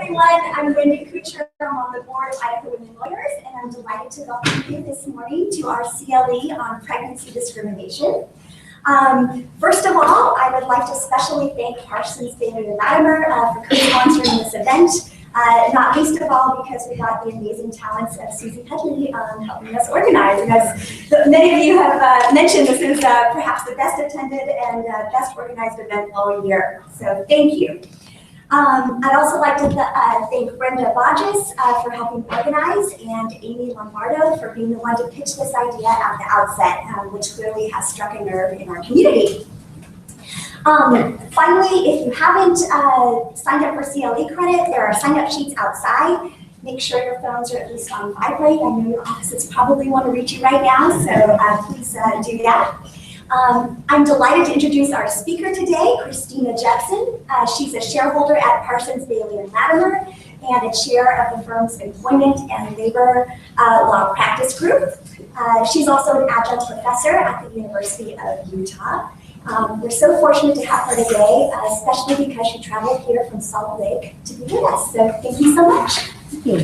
everyone. I'm Wendy Kucher. I'm on the board of Idaho Women Lawyers, and I'm delighted to welcome you this morning to our CLE on pregnancy discrimination. First of all, I would like to especially thank Parsons, Bailey, and Latimer for co-sponsoring this event. Not least of all because we got the amazing talents of Susie Headley helping us organize. And as many of you have mentioned, this is perhaps the best attended and best organized event all year. So thank you. I'd also like to thank Brenda Bodges for helping organize, and Amy Lombardo for being the one to pitch this idea at the outset, which clearly has struck a nerve in our community. Finally, if you haven't signed up for CLE credit, there are sign-up sheets outside. Make sure your phones are at least on vibrate. I know your offices probably want to reach you right now, so please do that. I'm delighted to introduce our speaker today, Christina Jepson. She's a shareholder at Parsons, Bailey, and Latimer, and a chair of the firm's Employment and Labor Law Practice Group. She's also an adjunct professor at the University of Utah. We're so fortunate to have her today, especially because she traveled here from Salt Lake to be with us. So thank you so much. Thank you.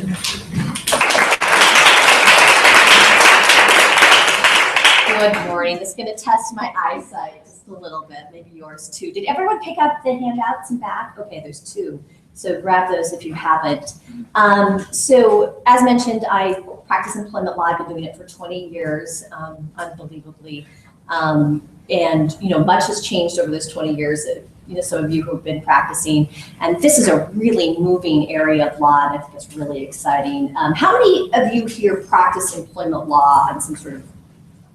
Good morning. This is going to test my eyesight just a little bit, maybe yours too. Did everyone pick up the handouts and back? Okay, there's two. So grab those if you haven't. So as mentioned, I practice employment law. I've been doing it for 20 years, unbelievably. And much has changed over those 20 years. Some of you who have been practicing, and this is a really moving area of law, and I think it's really exciting. How many of you here practice employment law on some sort of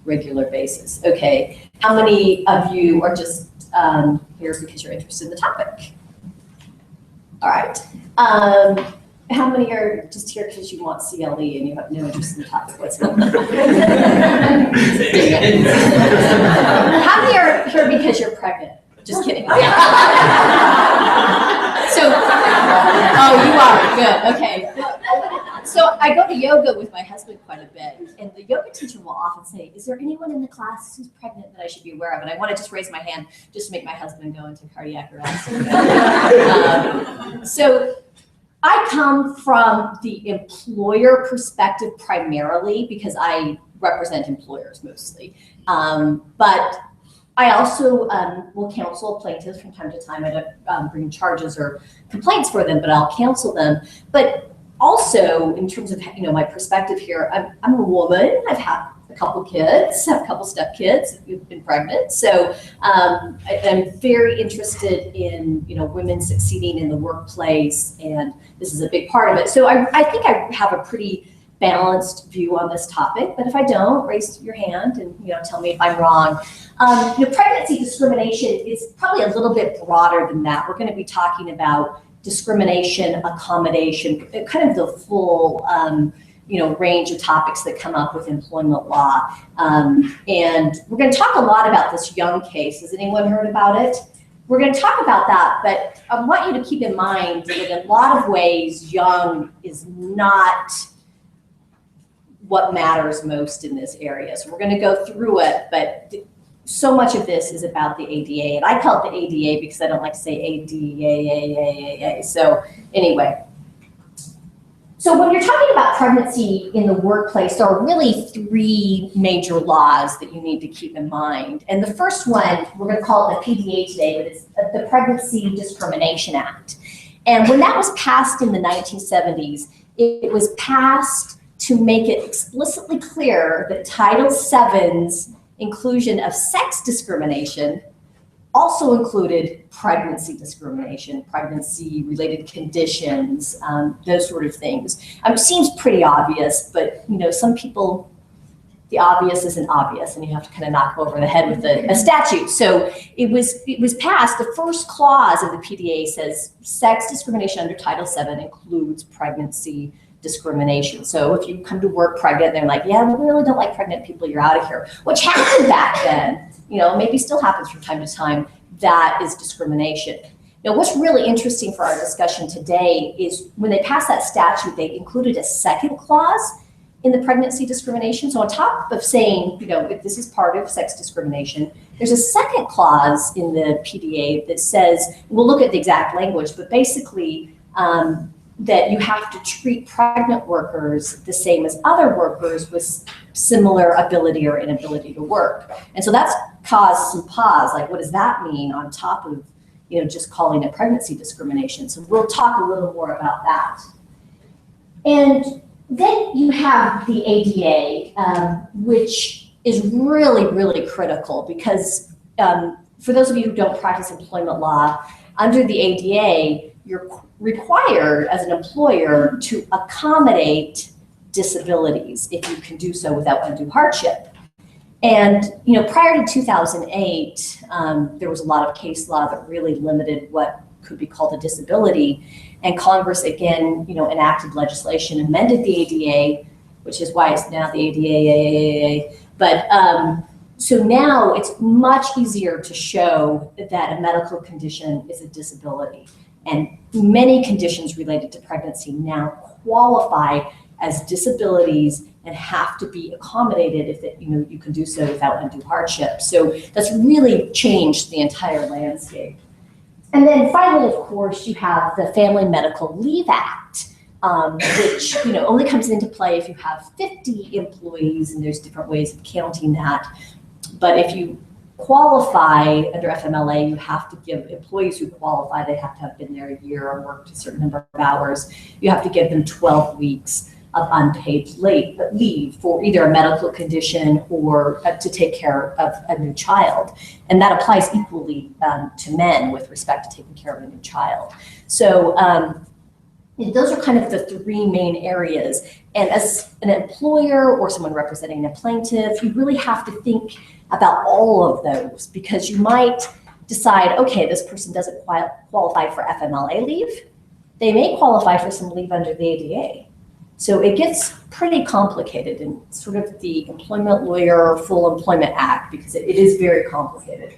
regular basis? Okay. How many of you are just here because you're interested in the topic? All right. How many are just here because you want CLE and you have no interest in the topic whatsoever? How many are here because you're pregnant? Just kidding. So, oh, you are, good, okay. So I go to yoga with my husband quite a bit, and the yoga teacher will often say, is there anyone in the class who's pregnant that I should be aware of? And I want to just raise my hand just to make my husband go into cardiac arrest. So I come from the employer perspective primarily because I represent employers mostly. But I also will counsel plaintiffs from time to time. I don't bring charges or complaints for them, but I'll counsel them. But also, in terms of my perspective here, I'm a woman. I've had a couple kids, have a couple stepkids who've been pregnant. So I'm very interested in women succeeding in the workplace, and this is a big part of it. So I think I have a pretty balanced view on this topic. But if I don't, raise your hand and tell me if I'm wrong. Pregnancy discrimination is probably a little bit broader than that. We're going to be talking about discrimination, accommodation, kind of the full range of topics that come up with employment law. And we're going to talk a lot about this Young case. Has anyone heard about it? We're going to talk about that, but I want you to keep in mind that in a lot of ways, Young is not what matters most in this area. So we're going to go through it, but so much of this is about the ADA, and I call it the ADA because I don't like to say ADA. So anyway, so when you're talking about pregnancy in the workplace, there are really three major laws that you need to keep in mind. And the first one, we're going to call it the PDA today, but it's the Pregnancy Discrimination Act. And when that was passed in the 1970s, it was passed to make it explicitly clear that Title VII's inclusion of sex discrimination also included pregnancy discrimination, pregnancy-related conditions, those sort of things. It seems pretty obvious, but some people, the obvious isn't obvious, and you have to kind of knock over the head with a statute. So it was passed. The first clause of the PDA says sex discrimination under Title VII includes pregnancy discrimination. So if you come to work pregnant, they're like, yeah, we really don't like pregnant people, you're out of here. Which happened back then, maybe still happens from time to time. That is discrimination. Now, what's really interesting for our discussion today is when they passed that statute, they included a second clause in the pregnancy discrimination. So on top of saying, if this is part of sex discrimination, there's a second clause in the PDA that says, we'll look at the exact language, but basically that you have to treat pregnant workers the same as other workers with similar ability or inability to work. And so that's caused some pause, like what does that mean on top of just calling it pregnancy discrimination? So we'll talk a little more about that. And then you have the ADA, which is really, really critical because for those of you who don't practice employment law, under the ADA, you're required as an employer to accommodate disabilities if you can do so without undue hardship. And prior to 2008, there was a lot of case law that really limited what could be called a disability. And Congress again, enacted legislation, amended the ADA, which is why it's now the ADA. But so now it's much easier to show that a medical condition is a disability. And many conditions related to pregnancy now qualify as disabilities and have to be accommodated if you can do so without undue hardship. So that's really changed the entire landscape. And then finally, of course, you have the Family Medical Leave Act, which only comes into play if you have 50 employees, and there's different ways of counting that. But if you qualify under FMLA, you have to give employees who qualify, they have to have been there a year or worked a certain number of hours. You have to give them 12 weeks of unpaid leave for either a medical condition or to take care of a new child. And that applies equally to men with respect to taking care of a new child. So those are kind of the three main areas. And as an employer or someone representing a plaintiff, you really have to think about all of those, because you might decide, okay, this person doesn't qualify for FMLA leave. They may qualify for some leave under the ADA. So it gets pretty complicated in sort of the Employment Lawyer Full Employment Act, because it is very complicated.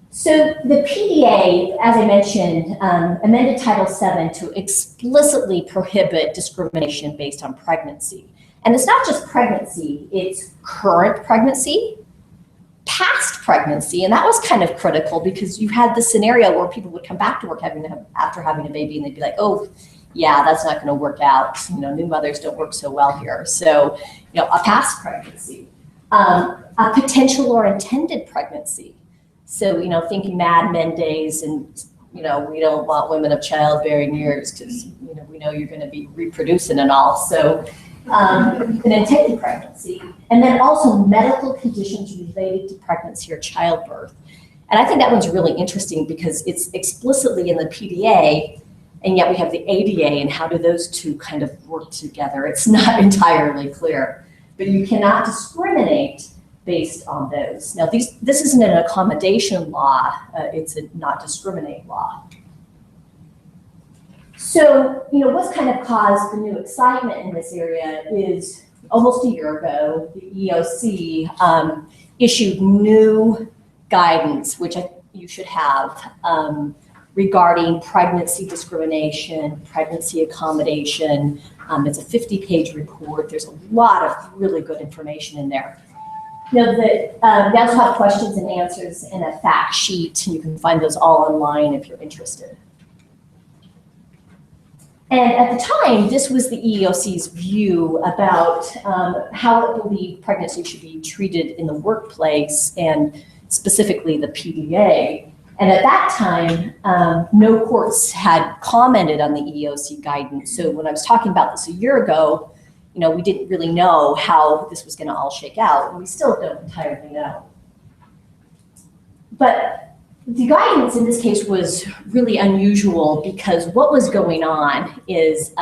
So the PDA, as I mentioned, amended Title VII to explicitly prohibit discrimination based on pregnancy. And it's not just pregnancy, it's current pregnancy, past pregnancy, and that was kind of critical because you had the scenario where people would come back to work after having a baby and they'd be like, oh, yeah, that's not going to work out. New mothers don't work so well here. So, a past pregnancy, a potential or intended pregnancy. So, thinking Mad Men days and, we don't want women of childbearing years because, we know you're going to be reproducing and all. So, an intended pregnancy, and then also medical conditions related to pregnancy or childbirth. And I think that one's really interesting because it's explicitly in the PDA, and yet we have the ADA, and how do those two kind of work together? It's not entirely clear, but you cannot discriminate based on those. Now, this isn't an accommodation law, it's a not discriminate law. So, what's kind of caused the new excitement in this area is almost a year ago, the EOC issued new guidance, which you should have, regarding pregnancy discrimination, pregnancy accommodation. It's a 50-page report. There's a lot of really good information in there. They also have questions and answers in a fact sheet, and you can find those all online if you're interested. And at the time, this was the EEOC's view about how it believed pregnancy should be treated in the workplace, and specifically the PDA. And at that time, no courts had commented on the EEOC guidance. So when I was talking about this a year ago, we didn't really know how this was going to all shake out, and we still don't entirely know. But the guidance in this case was really unusual because what was going on is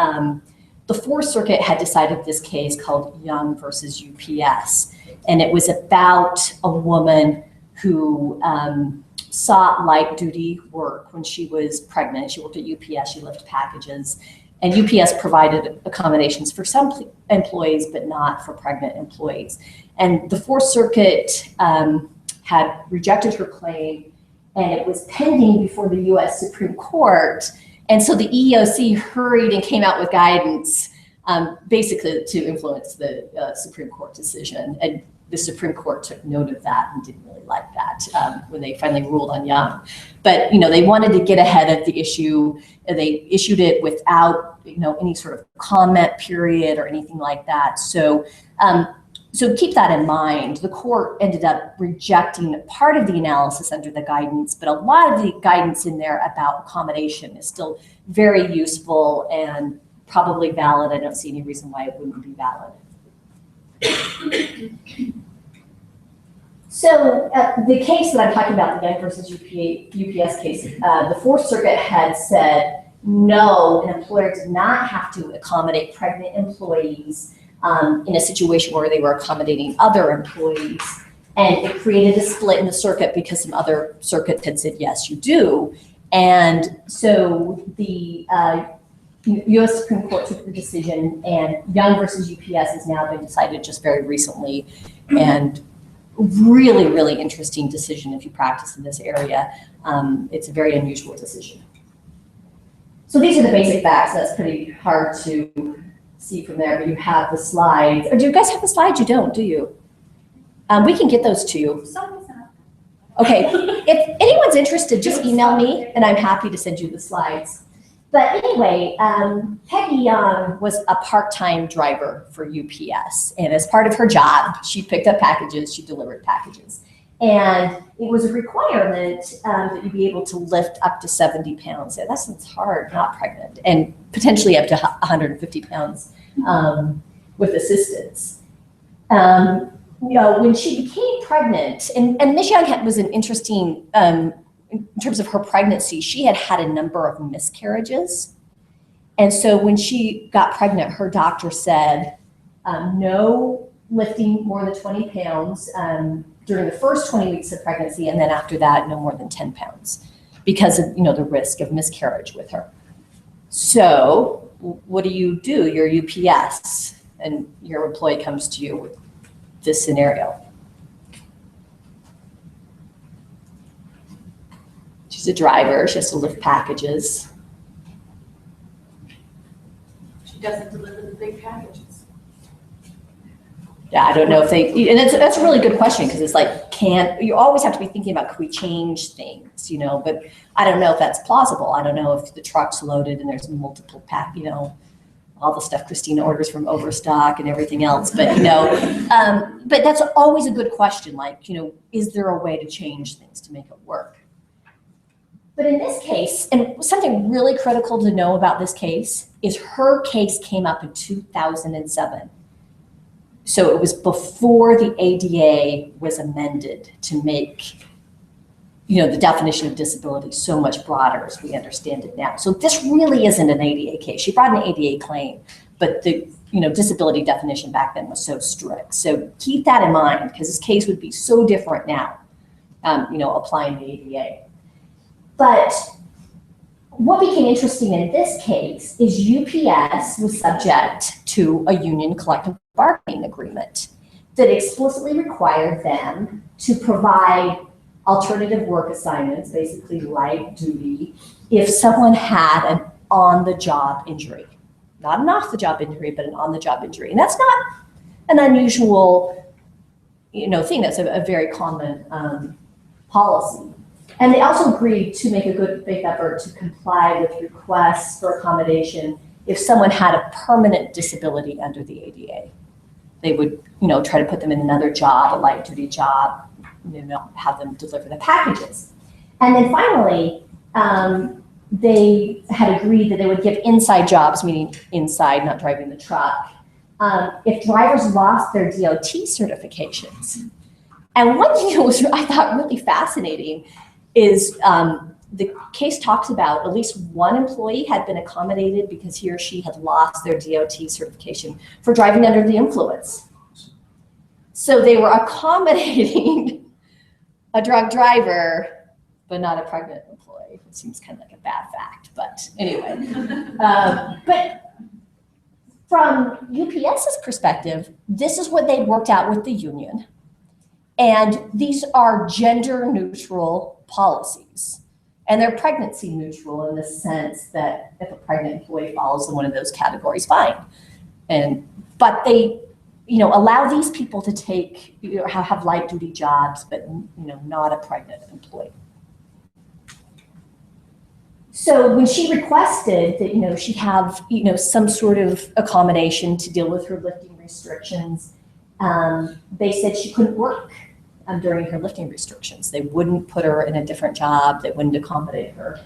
the Fourth Circuit had decided this case called Young versus UPS. And it was about a woman who sought light duty work when she was pregnant. She worked at UPS, she lifted packages. And UPS provided accommodations for some employees, but not for pregnant employees. And the Fourth Circuit had rejected her claim, and it was pending before the US Supreme Court. And so the EEOC hurried and came out with guidance basically to influence the Supreme Court decision. And the Supreme Court took note of that and didn't really like that when they finally ruled on Young. But they wanted to get ahead of the issue. They issued it without any sort of comment period or anything like that. So so keep that in mind. The court ended up rejecting part of the analysis under the guidance, but a lot of the guidance in there about accommodation is still very useful and probably valid. I don't see any reason why it wouldn't be valid. So the case that I'm talking about, the Young versus UPS case, the Fourth Circuit had said, no, an employer did not have to accommodate pregnant employees in a situation where they were accommodating other employees. And it created a split in the circuit because some other circuits had said, yes, you do. And so the U.S. Supreme Court took the decision, and Young versus UPS has now been decided just very recently. And really, really interesting decision if you practice in this area. It's a very unusual decision. So these are the basic facts. That's pretty hard to see from there, but you have the slides. Or do you guys have the slides? You don't, do you? We can get those to you. Okay, if anyone's interested, just email me and I'm happy to send you the slides. But anyway, Peggy Young was a part-time driver for UPS, and as part of her job, she picked up packages, she delivered packages. And it was a requirement that you be able to lift up to 70 pounds. Yeah, that's hard, not pregnant, and potentially up to 150 pounds with assistance. When she became pregnant, and Ms. Young was an interesting, in terms of her pregnancy, she had had a number of miscarriages. And so when she got pregnant, her doctor said, no lifting more than 20 pounds during the first 20 weeks of pregnancy, and then after that, no more than 10 pounds because of the risk of miscarriage with her. So what do? You're UPS, and your employee comes to you with this scenario. She's a driver, she has to lift packages. She doesn't deliver the big packages. Yeah, I don't know if they, and that's a really good question, because it's like, you always have to be thinking about, can we change things, but I don't know if that's plausible. I don't know if the truck's loaded and there's multiple all the stuff Christina orders from Overstock and everything else, but but that's always a good question, like, is there a way to change things to make it work? But in this case, and something really critical to know about this case is her case came up in 2007. So it was before the ADA was amended to make, the definition of disability so much broader as we understand it now. So this really isn't an ADA case. She brought an ADA claim, but the disability definition back then was so strict. So keep that in mind, because this case would be so different now, applying the ADA. But what became interesting in this case is UPS was subject to a union collective bargaining agreement that explicitly required them to provide alternative work assignments, basically light duty, if someone had an on-the-job injury. Not an off-the-job injury, but an on-the-job injury. And that's not an unusual thing. That's a very common policy. And they also agreed to make a good faith effort to comply with requests for accommodation if someone had a permanent disability under the ADA. They would, try to put them in another job, a light duty job, have them deliver the packages. And then finally, they had agreed that they would give inside jobs, meaning inside, not driving the truck, if drivers lost their DOT certifications. And one thing that was, I thought, really fascinating is the case talks about at least one employee had been accommodated because he or she had lost their DOT certification for driving under the influence. So they were accommodating a drunk driver, but not a pregnant employee. It seems kind of like a bad fact, but anyway. But from UPS's perspective, this is what they worked out with the union. And these are gender neutral policies. And they're pregnancy neutral in the sense that if a pregnant employee falls in one of those categories, fine. But they, allow these people to take, have light duty jobs, but, not a pregnant employee. So when she requested that, she have, some sort of accommodation to deal with her lifting restrictions, they said she couldn't work during her lifting restrictions. They wouldn't put her in a different job. They wouldn't accommodate her.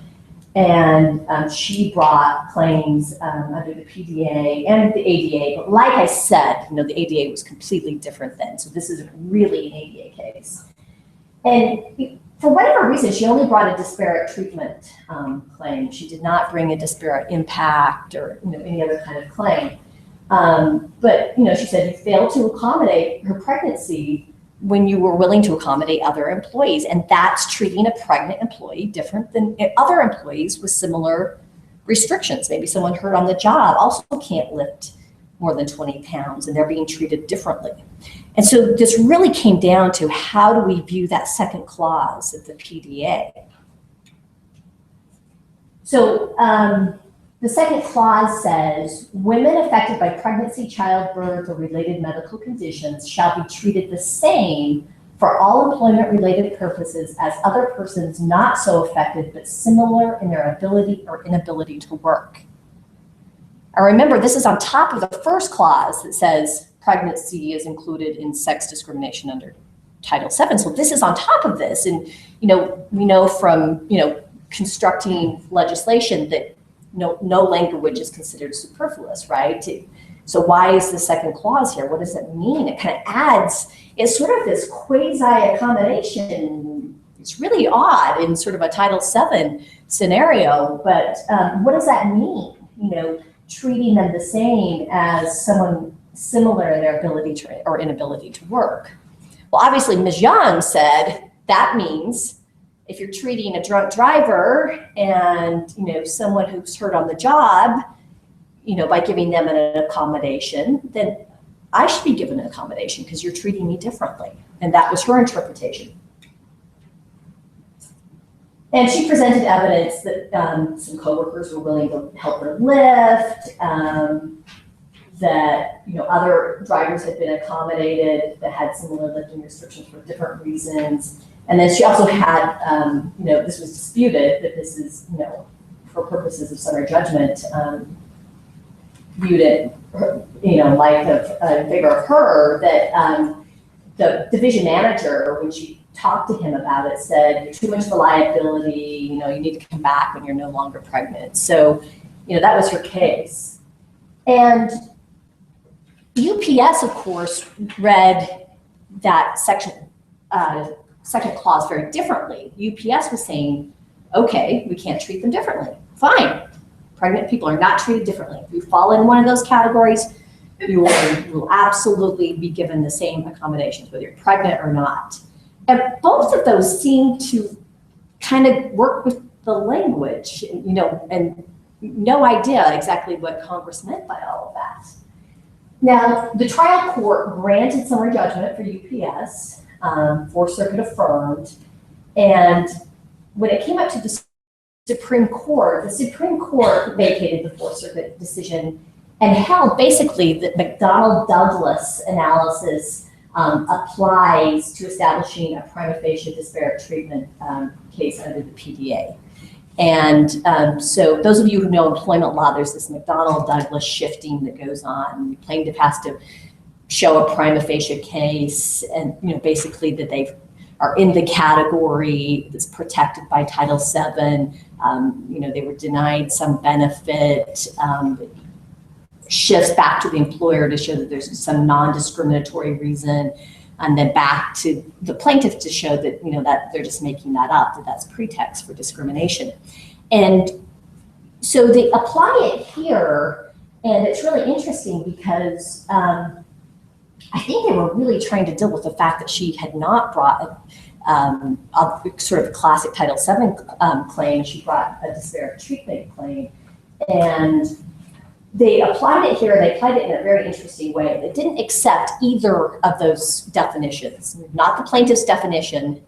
And she brought claims under the PDA and the ADA. But like I said, the ADA was completely different then. So this is really an ADA case. And for whatever reason, she only brought a disparate treatment claim. She did not bring a disparate impact or any other kind of claim. But she said you failed to accommodate her pregnancy when you were willing to accommodate other employees. And that's treating a pregnant employee different than other employees with similar restrictions. Maybe someone hurt on the job also can't lift more than 20 pounds and they're being treated differently. And so this really came down to how do we view that second clause of the PDA. So the second clause says, women affected by pregnancy, childbirth, or related medical conditions shall be treated the same for all employment-related purposes as other persons not so affected but similar in their ability or inability to work. And remember, this is on top of the first clause that says pregnancy is included in sex discrimination under Title VII. So this is on top of this. And, we know from, constructing legislation that no language is considered superfluous, right? So why is the second clause here? What does it mean? It kind of adds, it's sort of this quasi-accommodation. It's really odd in sort of a Title VII scenario, but what does that mean? Treating them the same as someone similar in their ability to, or inability to work. Well, obviously Ms. Young said that means if you're treating a drunk driver and, someone who's hurt on the job, by giving them an accommodation, then I should be given an accommodation because you're treating me differently. And that was her interpretation. And she presented evidence that some coworkers were willing to help her lift, that other drivers had been accommodated that had similar lifting restrictions for different reasons. And then she also had, this was disputed, that this is, for purposes of summary judgment, viewed it, light of in favor of her, that the division manager, when she talked to him about it, said, you're too much of a liability, you need to come back when you're no longer pregnant. So, that was her case. And UPS, of course, read that second clause very differently. UPS was saying, okay, we can't treat them differently. Fine. Pregnant people are not treated differently. If you fall in one of those categories, you will absolutely be given the same accommodations, whether you're pregnant or not. And both of those seem to kind of work with the language, and no idea exactly what Congress meant by all of that. Now, the trial court granted summary judgment for UPS, Fourth Circuit affirmed, and when it came up to the Supreme Court vacated the Fourth Circuit decision and held basically that McDonnell-Douglas analysis applies to establishing a prima facie disparate treatment case under the PDA. And so those of you who know employment law, there's this McDonnell-Douglas shifting that goes on. The plaintiff has to show a prima facie case and, basically that they are in the category that's protected by Title VII. They were denied some benefit, shifts back to the employer to show that there's some non-discriminatory reason, and then back to the plaintiff to show that, that they're just making that up, that that's pretext for discrimination. And so they apply it here, and it's really interesting because I think they were really trying to deal with the fact that she had not brought a sort of classic Title VII claim. She brought a disparate treatment claim, and they applied it here. They applied it in a very interesting way. They didn't accept either of those definitions, not the plaintiff's definition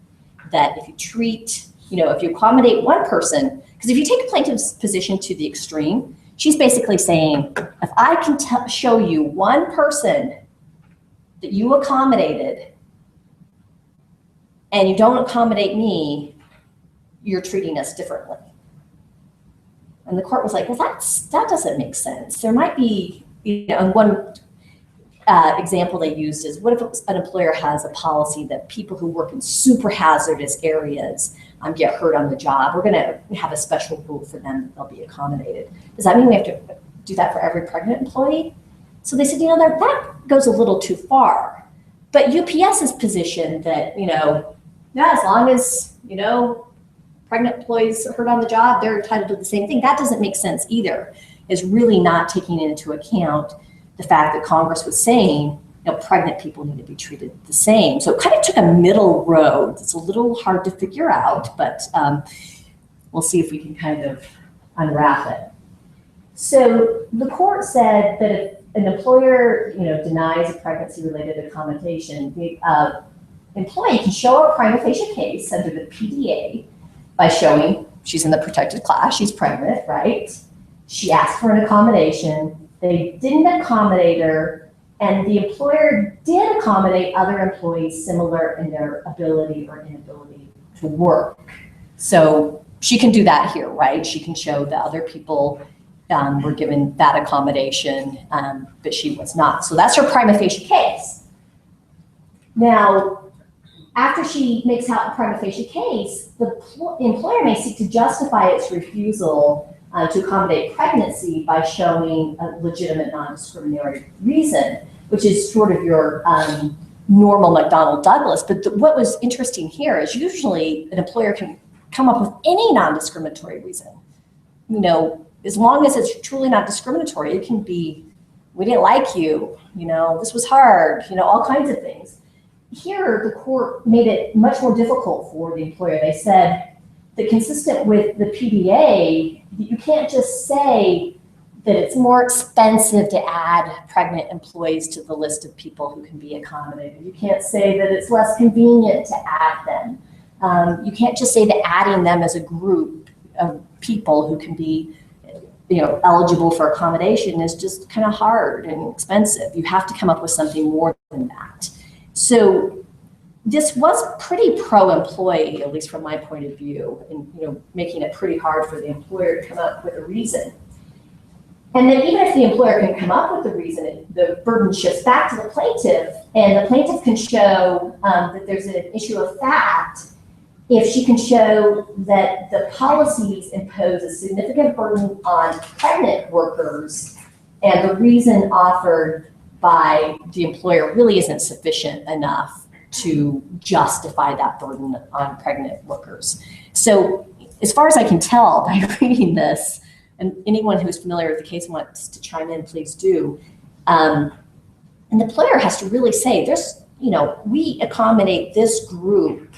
that if you treat, if you accommodate one person, because if you take a plaintiff's position to the extreme, she's basically saying, if I can show you one person that you accommodated and you don't accommodate me, you're treating us differently. And the court was like, well, that doesn't make sense. There might be, and one example they used is, what if an employer has a policy that people who work in super hazardous areas get hurt on the job? We're going to have a special rule for them that they'll be accommodated. Does that mean we have to do that for every pregnant employee? So they said, that goes a little too far. But UPS's position that, as long as, pregnant employees are hurt on the job, they're entitled to the same thing. That doesn't make sense either. Is really not taking into account the fact that Congress was saying, pregnant people need to be treated the same. So it kind of took a middle road. It's a little hard to figure out, but we'll see if we can kind of unwrap it. So the court said that if an employer, denies a pregnancy-related accommodation, the employee can show a prima facie case under the PDA by showing she's in the protected class, she's pregnant, right? She asked for an accommodation, they didn't accommodate her, and the employer did accommodate other employees similar in their ability or inability to work. So she can do that here, right? She can show that other people were given that accommodation, but she was not. So that's her prima facie case. Now, after she makes out a prima facie case, the employer may seek to justify its refusal to accommodate pregnancy by showing a legitimate non-discriminatory reason, which is sort of your normal McDonnell Douglas. But what was interesting here is usually an employer can come up with any non-discriminatory reason. As long as it's truly not discriminatory, it can be, we didn't like you, this was hard, all kinds of things. Here, the court made it much more difficult for the employer. They said that consistent with the PDA, you can't just say that it's more expensive to add pregnant employees to the list of people who can be accommodated. You can't say that it's less convenient to add them. You can't just say that adding them as a group of people who can be eligible for accommodation is just kind of hard and expensive. You have to come up with something more than that. So this was pretty pro-employee, at least from my point of view, and making it pretty hard for the employer to come up with a reason. And then even if the employer can come up with a reason, the burden shifts back to the plaintiff, and the plaintiff can show that there's an issue of fact if she can show that the policies impose a significant burden on pregnant workers and the reason offered by the employer really isn't sufficient enough to justify that burden on pregnant workers. So as far as I can tell by reading this, and anyone who's familiar with the case wants to chime in, please do, and the employer has to really say, we accommodate this group,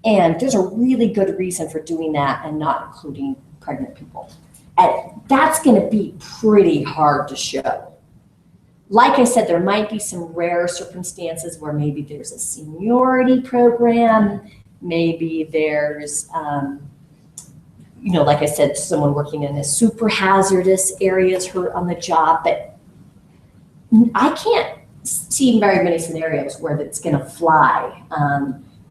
and there's a really good reason for doing that and not including pregnant people. And that's going to be pretty hard to show. Like I said, there might be some rare circumstances where maybe there's a seniority program, maybe there's, like I said, someone working in a super hazardous area is hurt on the job, but I can't see very many scenarios where that's going to fly.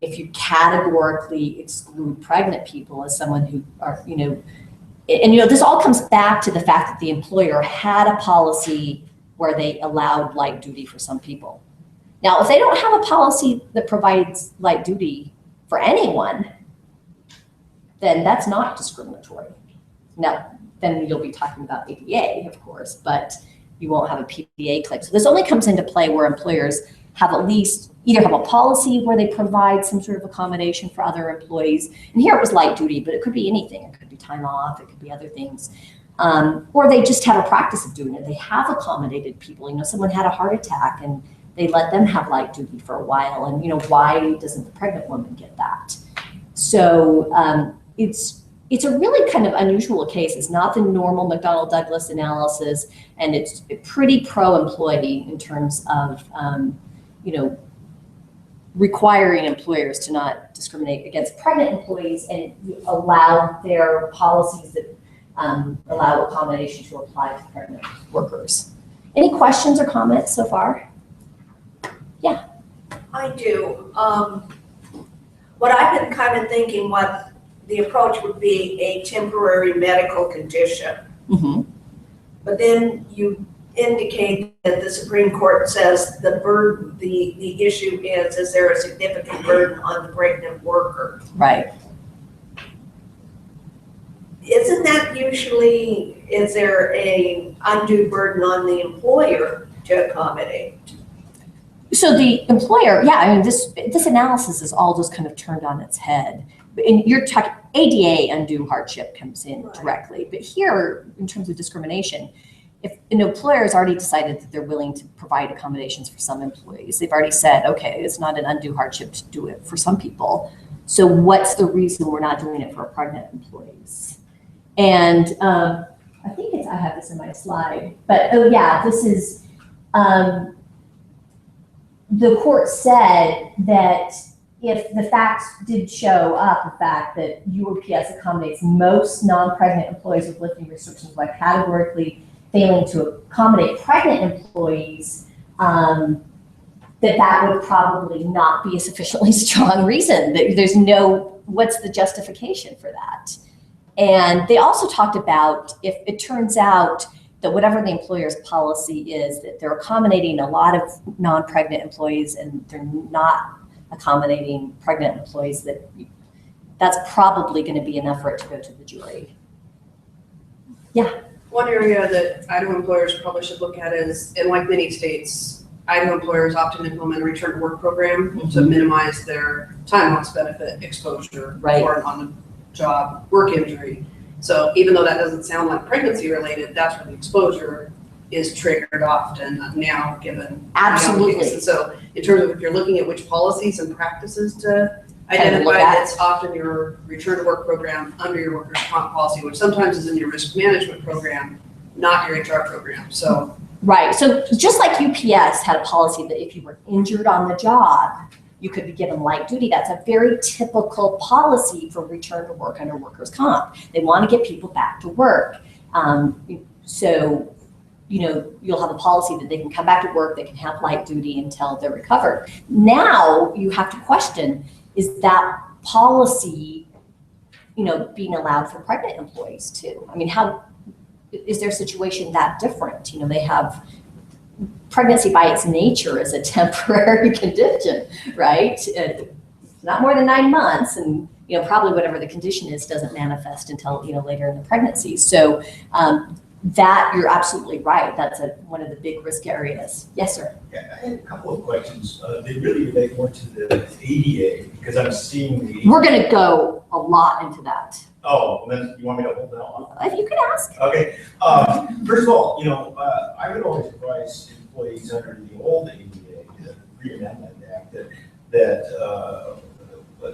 If you categorically exclude pregnant people as someone who are, this all comes back to the fact that the employer had a policy where they allowed light duty for some people. Now, if they don't have a policy that provides light duty for anyone, then that's not discriminatory. Now, then you'll be talking about ADA, of course, but you won't have a PDA claim. So this only comes into play where employers have at least either have a policy where they provide some sort of accommodation for other employees. And here it was light duty, but it could be anything. It could be time off, it could be other things. Or they just have a practice of doing it. They have accommodated people. Someone had a heart attack and they let them have light duty for a while. And why doesn't the pregnant woman get that? So it's a really kind of unusual case. It's not the normal McDonnell Douglas analysis, and it's pretty pro-employee in terms of requiring employers to not discriminate against pregnant employees and allow their policies that allow accommodation to apply to pregnant workers. Any questions or comments so far? Yeah. I do. What I've been kind of thinking, what the approach would be a temporary medical condition. Mm-hmm. But then you indicate that the Supreme Court says the burden, the issue is there a significant burden on the pregnant worker? Right. Isn't that usually, is there a undue burden on the employer to accommodate? So the employer, yeah, I mean, this analysis is all just kind of turned on its head. And you're talking ADA undue hardship comes in Right. directly, but here, in terms of discrimination, if an employer has already decided that they're willing to provide accommodations for some employees, they've already said, okay, it's not an undue hardship to do it for some people. So what's the reason we're not doing it for pregnant employees? And I think I have this in my slide, but oh yeah, this is, the court said that if the facts did show up, the fact that UOPS accommodates most non-pregnant employees with lifting restrictions by categorically failing to accommodate pregnant employees, that would probably not be a sufficiently strong reason. There's no, what's the justification for that? And they also talked about if it turns out that whatever the employer's policy is, that they're accommodating a lot of non-pregnant employees and they're not accommodating pregnant employees, that's probably going to be enough for it to go to the jury. Yeah. One area that Idaho employers probably should look at is, in like many states, Idaho employers often implement a return to work program to minimize their time loss benefit exposure for an on-the-job work injury. So even though that doesn't sound like pregnancy related, that's where the exposure is triggered often now given. Absolutely. And so in terms of if you're looking at which policies and practices to identify, it's often your return to work program under your workers' comp policy, which sometimes is in your risk management program, not your HR program. So right. So just like UPS had a policy that if you were injured on the job, you could be given light duty. That's a very typical policy for return to work under workers' comp. They want to get people back to work. So, you know, you'll have a policy that they can come back to work, they can have light duty until they're recovered. Now you have to question, is that policy, you know, being allowed for pregnant employees too? I mean, how is their situation that different? You know, they have pregnancy by its nature is a temporary condition, right? Not more than 9 months, and you know, probably whatever the condition is doesn't manifest until, you know, later in the pregnancy. So that you're absolutely right. That's one of the big risk areas. Yes, sir. Yeah, I had a couple of questions. They really relate more to the ADA because I'm seeing the. We're going to go a lot into that. Oh, then you want me to hold that on? If you could ask. Okay. First of all, you know, I would always advise employees under the old ADA, the Pre-Amendment Act, that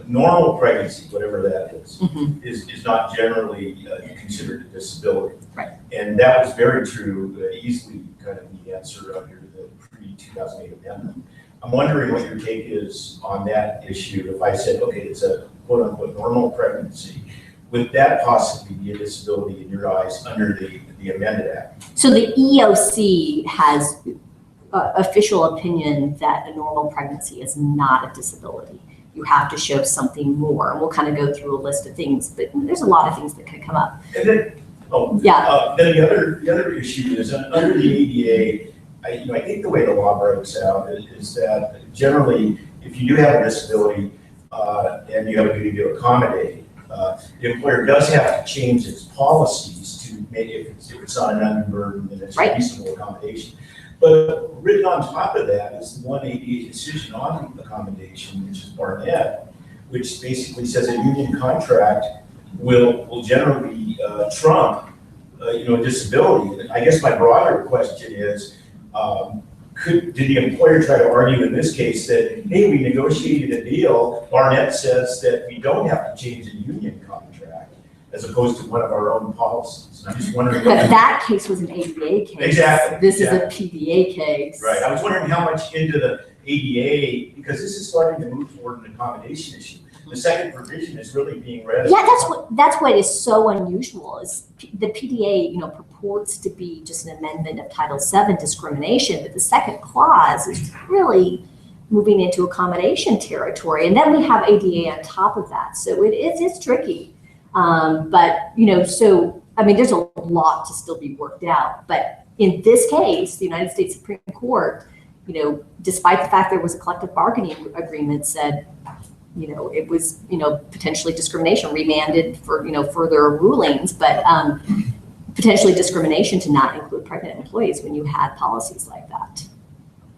normal pregnancy, whatever that is, is not generally considered a disability. Right. And that was very true, easily kind of the answer under the pre-2008 amendment. I'm wondering what your take is on that issue. If I said, okay, it's a quote unquote normal pregnancy, would that possibly be a disability in your eyes under the amended act? So the EOC has official opinion that a normal pregnancy is not a disability. You have to show something more. And we'll kind of go through a list of things, but there's a lot of things that could come up. And then, then the other issue is under the ADA, I think the way the law breaks out is that generally, if you do have a disability and you have a duty to accommodate, the employer does have to change its policies to make it, if it's not an undue burden, then it's a reasonable accommodation. But written on top of that is the one ADA decision on accommodation, which is Barnett, which basically says a union contract will generally trump a disability. I guess my broader question is, did the employer try to argue in this case that, hey, we negotiated a deal, Barnett says that we don't have to change a union contract, as opposed to one of our own policies? I'm just wondering. But that case was an ADA case. Exactly. This is a PDA case. Right. I was wondering how much into the ADA, because this is starting to move toward an accommodation issue. The second provision is really being read. Yeah, that's what is so unusual is the PDA, purports to be just an amendment of Title VII discrimination, but the second clause is really moving into accommodation territory. And then we have ADA on top of that. So it's tricky. But, so, I mean, there's a lot to still be worked out. But in this case, the United States Supreme Court, despite the fact there was a collective bargaining agreement, said, it was, potentially discrimination, remanded for, further rulings, but potentially discrimination to not include pregnant employees when you had policies like that.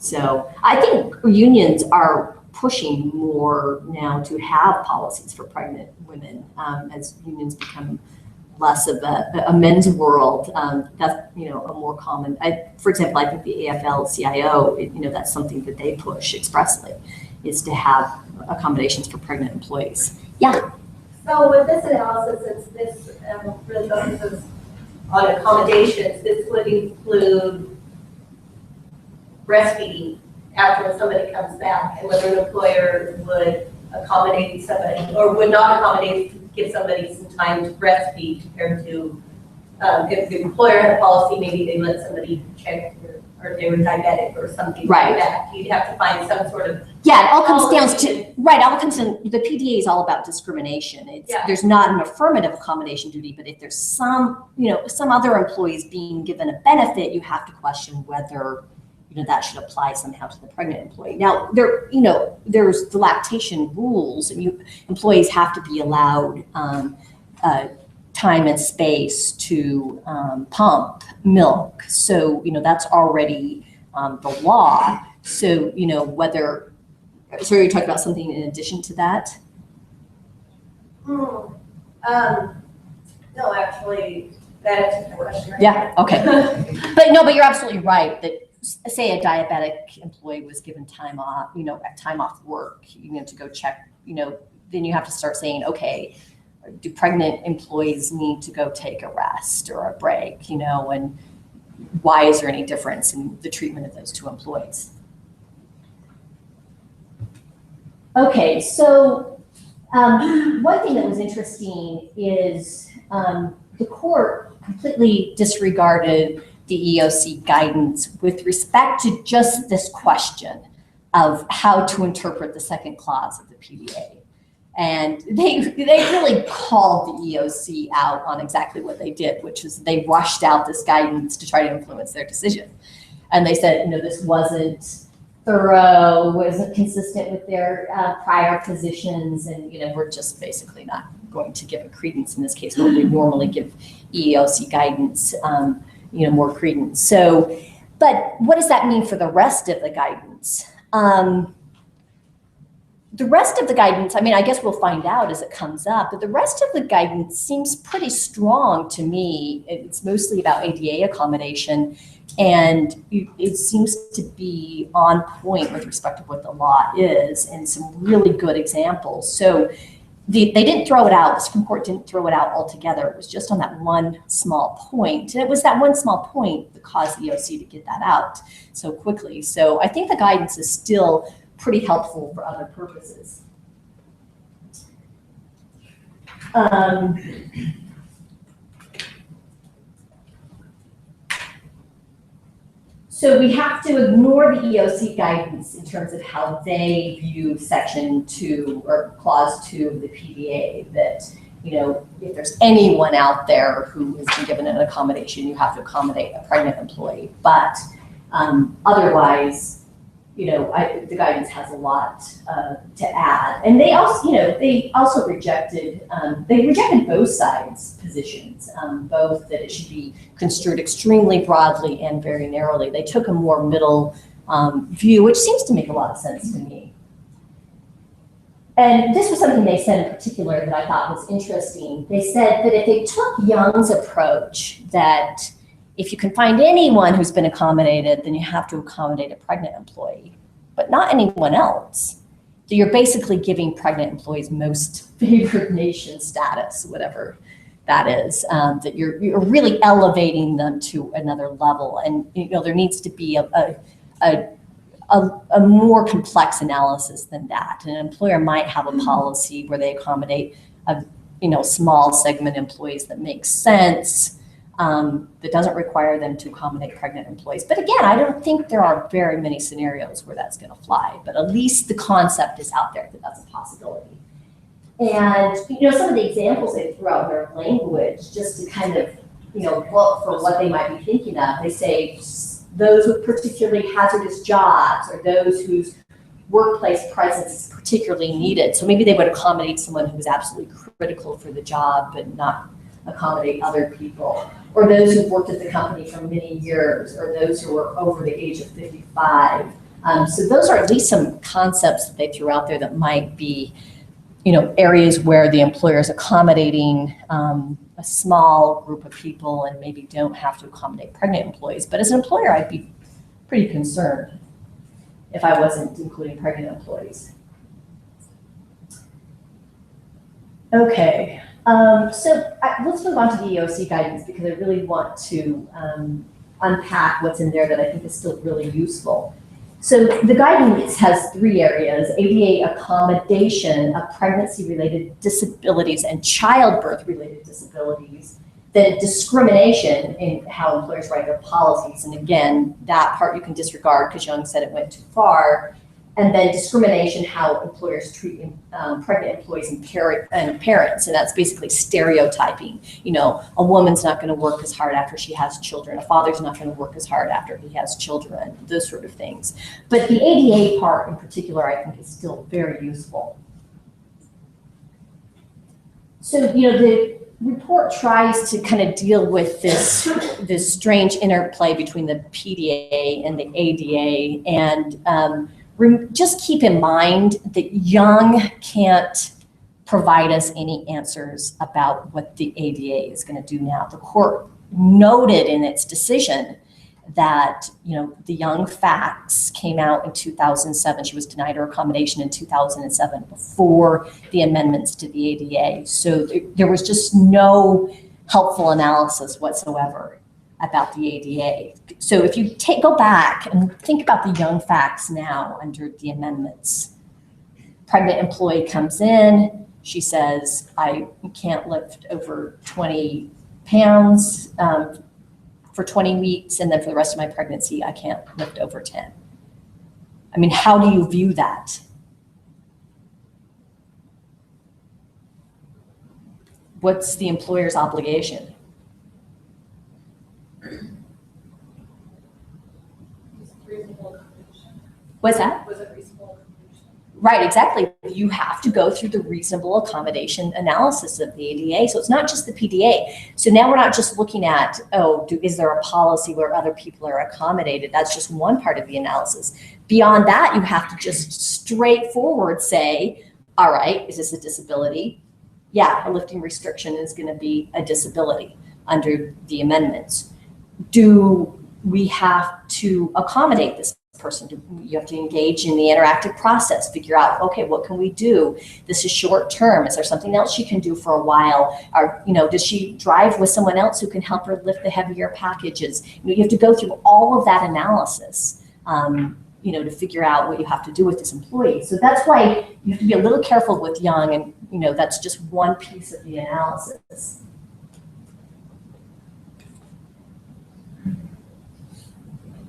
So I think unions are pushing more now to have policies for pregnant women as unions become less of a men's world. That's, a more common, for example, I think the AFL-CIO, that's something that they push expressly, is to have accommodations for pregnant employees. Yeah. So with this analysis, since this really focuses on accommodations, this would include breastfeeding after somebody comes back, and whether an employer would accommodate somebody or would not accommodate to give somebody some time to breastfeed compared to if the employer had a policy, maybe they let somebody check or if they were diabetic or something Right. like that. You'd have to find some sort of Yeah, it all comes down policy. to, right, it all comes in, the PDA is all about discrimination. Yeah. There's not an affirmative accommodation duty, but if there's some other employees being given a benefit, you have to question whether, that should apply somehow to the pregnant employee. Now, there's the lactation rules, and employees have to be allowed time and space to pump milk. So, that's already the law. So, whether, so you're talking about something in addition to that? No, actually, that answers my question. Right Yeah, okay. But you're absolutely right that, say a diabetic employee was given time off, time off work, to go check, then you have to start saying, okay, do pregnant employees need to go take a rest or a break, and why is there any difference in the treatment of those two employees? Okay, so one thing that was interesting is the court completely disregarded the EEOC guidance with respect to just this question of how to interpret the second clause of the PDA. And they really called the EEOC out on exactly what they did, which is they rushed out this guidance to try to influence their decision. And they said, this wasn't thorough, wasn't consistent with their prior positions, and we're just basically not going to give a credence in this case where we normally give EEOC guidance more credence. So, but what does that mean for the rest of the guidance? The rest of the guidance, I guess we'll find out as it comes up, but the rest of the guidance seems pretty strong to me. It's mostly about ADA accommodation, and it seems to be on point with respect to what the law is and some really good examples. So they didn't throw it out. The Supreme Court didn't throw it out altogether. It was just on that one small point. And it was that one small point that caused the EOC to get that out so quickly. So I think the guidance is still pretty helpful for other purposes. So we have to ignore the EOC guidance in terms of how they view Section 2 or Clause 2 of the PDA, that if there's anyone out there who has been given an accommodation, you have to accommodate a pregnant employee. But otherwise, the guidance has a lot to add. And they also rejected both sides' positions, both that it should be construed extremely broadly and very narrowly. They took a more middle view, which seems to make a lot of sense to me. And this was something they said in particular that I thought was interesting. They said that if they took Young's approach, that if you can find anyone who's been accommodated, then you have to accommodate a pregnant employee, but not anyone else. So you're basically giving pregnant employees most favored nation status, whatever that is, that you're really elevating them to another level. And there needs to be a more complex analysis than that. An employer might have a policy where they accommodate a small segment employees that makes sense. that doesn't require them to accommodate pregnant employees. But again, I don't think there are very many scenarios where that's going to fly, but at least the concept is out there that that's a possibility. And, some of the examples they threw out in their language, just to kind of, look for what they might be thinking of, they say those with particularly hazardous jobs or those whose workplace presence is particularly needed. So maybe they would accommodate someone who's absolutely critical for the job, but not accommodate other people. Or those who've worked at the company for many years, or those who are over the age of 55. So those are at least some concepts that they threw out there that might be, areas where the employer is accommodating a small group of people and maybe don't have to accommodate pregnant employees. But as an employer, I'd be pretty concerned if I wasn't including pregnant employees. Okay, so let's move on to the EOC guidance because I really want to unpack what's in there that I think is still really useful. So the guidance has 3 areas: ADA accommodation of pregnancy-related disabilities and childbirth-related disabilities, then discrimination in how employers write their policies. And again, that part you can disregard because Young said it went too far. And then discrimination, how employers treat pregnant employees and parents. And that's basically stereotyping. A woman's not going to work as hard after she has children. A father's not going to work as hard after he has children, those sort of things. But the ADA part in particular, I think, is still very useful. So, the report tries to kind of deal with this strange interplay between the PDA and the ADA, and just keep in mind that Young can't provide us any answers about what the ADA is going to do now. The court noted in its decision that, the Young facts came out in 2007. She was denied her accommodation in 2007 before the amendments to the ADA. So there was just no helpful analysis whatsoever about the ADA. So if you go back and think about the Young facts now under the amendments, pregnant employee comes in, she says, I can't lift over 20 pounds for 20 weeks, and then for the rest of my pregnancy, I can't lift over 10. I mean, how do you view that? What's the employer's obligation? What's that? Was it reasonable accommodation? Right, exactly. You have to go through the reasonable accommodation analysis of the ADA. So it's not just the PDA. So now we're not just looking at, is there a policy where other people are accommodated? That's just one part of the analysis. Beyond that, you have to just straightforward say, all right, is this a disability? Yeah, a lifting restriction is going to be a disability under the amendments. Do we have to accommodate this person? You have to engage in the interactive process, figure out, okay, what can we do? This is short term. Is there something else she can do for a while? Or, does she drive with someone else who can help her lift the heavier packages? You have to go through all of that analysis, to figure out what you have to do with this employee. So that's why you have to be a little careful with Young, and, that's just one piece of the analysis.